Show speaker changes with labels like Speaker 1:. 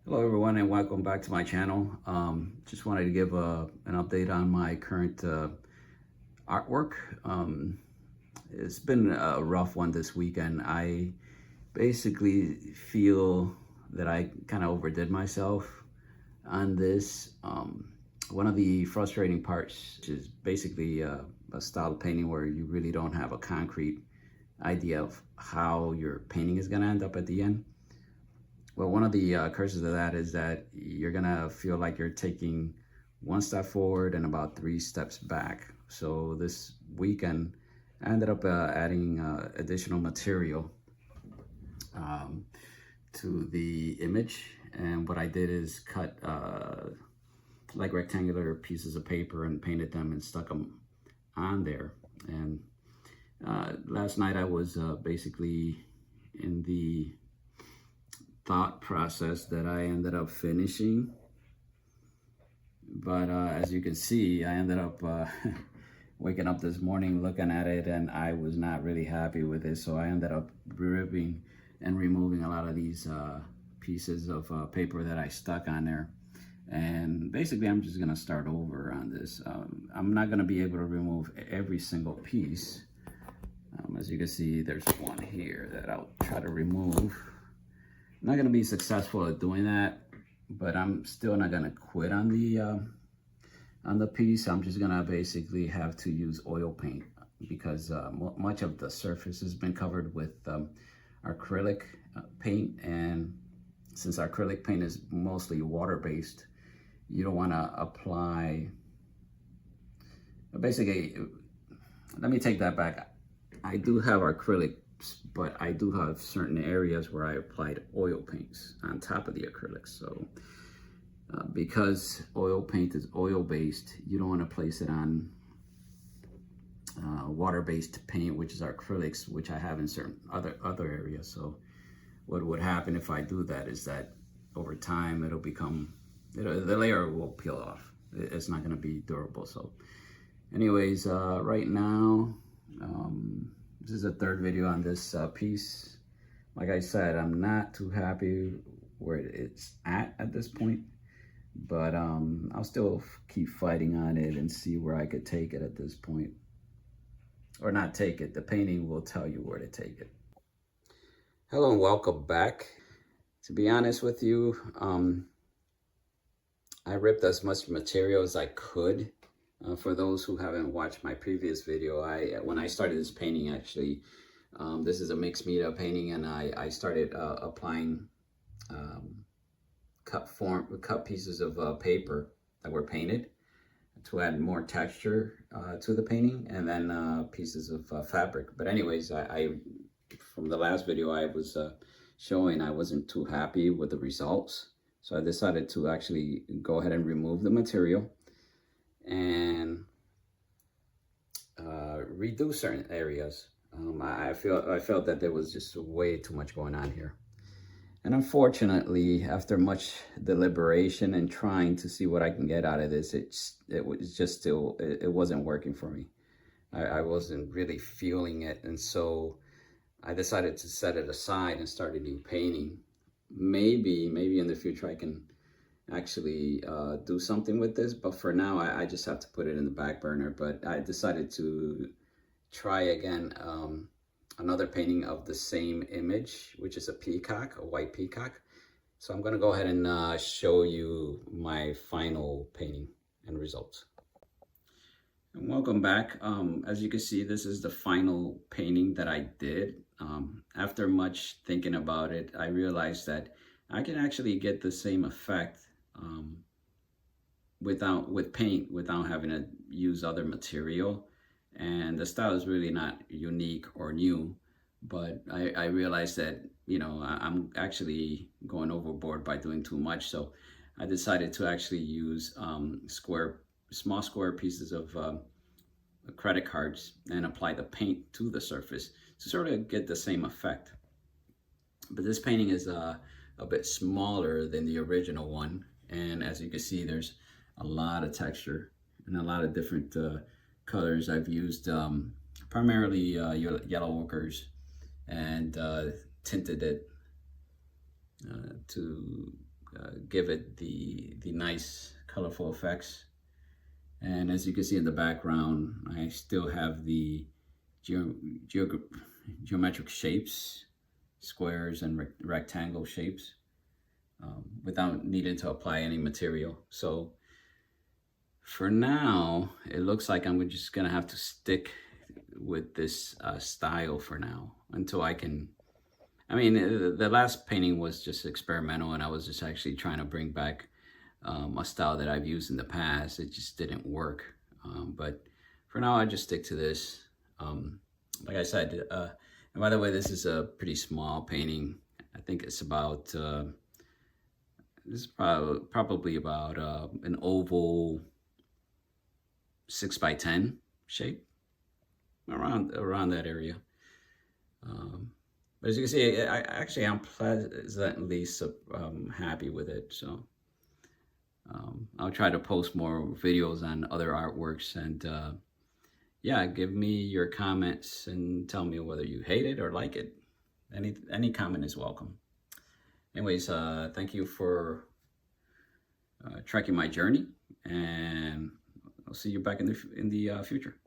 Speaker 1: Hello everyone and welcome back to my channel. Just wanted to give an update on my current artwork. It's been a rough one this weekend. I basically feel that I kind of overdid myself on this. One of the frustrating parts is basically a style of painting where you really don't have a concrete idea of how your painting is going to end up at the end. Well, one of the curses of that is that you're gonna feel like you're taking one step forward and about 3 steps back. So this weekend, I ended up adding additional material to the image. And what I did is cut like rectangular pieces of paper and painted them and stuck them on there. And last night I was basically in the thought process that I ended up finishing, but as you can see, I ended up waking up this morning looking at it and I was not really happy with it. So I ended up ripping and removing a lot of these pieces of paper that I stuck on there, and basically I'm just gonna start over on this. I'm not gonna be able to remove every single piece. As you can see, there's one here that I'll try to remove. I'm not going to be successful at doing that, but I'm still not going to quit on the piece. I'm just going to basically have to use oil paint because much of the surface has been covered with acrylic paint, and since acrylic paint is mostly water-based, you don't want to apply. Basically, let me take that back. I do have acrylic, but I do have certain areas where I applied oil paints on top of the acrylics. So because oil paint is oil-based, you don't want to place it on water-based paint, which is acrylics, which I have in certain other areas. So what would happen if I do that is that over time it'll become, the layer will peel off. It's not going to be durable. So anyways, right now, this is the third video on this piece. Like I said, I'm not too happy where it's at this point, but I'll still keep fighting on it and see where I could take it at this point. Or not take it, the painting will tell you where to take it. Hello and welcome back. To be honest with you, I ripped as much material as I could. For those who haven't watched my previous video, when I started this painting, actually, this is a mixed media painting, and I started applying cut pieces of paper that were painted to add more texture to the painting, and then pieces of fabric. But anyways, from the last video I was showing, I wasn't too happy with the results, so I decided to actually go ahead and remove the material and redo certain areas. I felt that there was just way too much going on here, and unfortunately, after much deliberation and trying to see what I can get out of this, it was just still, it wasn't working for me. I wasn't really feeling it, and so I decided to set it aside and start a new painting. Maybe in the future I can actually do something with this, but for now I just have to put it in the back burner. But I decided to try again another painting of the same image, which is a peacock, a white peacock. So I'm gonna go ahead and show you my final painting and results. And welcome back. As you can see, this is the final painting that I did. After much thinking about it, I realized that I can actually get the same effect with paint without having to use other material, and the style is really not unique or new, but I realized that, you know, I'm actually going overboard by doing too much. So I decided to actually use small square pieces of credit cards and apply the paint to the surface to sort of get the same effect. But this painting is a bit smaller than the original one, and as you can see, there's a lot of texture and a lot of different colors. I've used primarily yellow ochres and tinted it to give it the nice colorful effects. And as you can see in the background, I still have the geometric shapes, squares and rectangle shapes, without needing to apply any material. So for now, it looks like I'm just gonna have to stick with this style for now until I can. I mean, the last painting was just experimental, and I was just actually trying to bring back a style that I've used in the past. It just didn't work. But for now, I just stick to this. Like I said, and by the way, this is a pretty small painting. I think it's about, this is probably about an oval 6x10 shape, around that area. But as you can see, I'm pleasantly happy with it. So I'll try to post more videos on other artworks, and yeah, give me your comments and tell me whether you hate it or like it. Any comment is welcome. Anyways, thank you for tracking my journey, and I'll see you back in the future.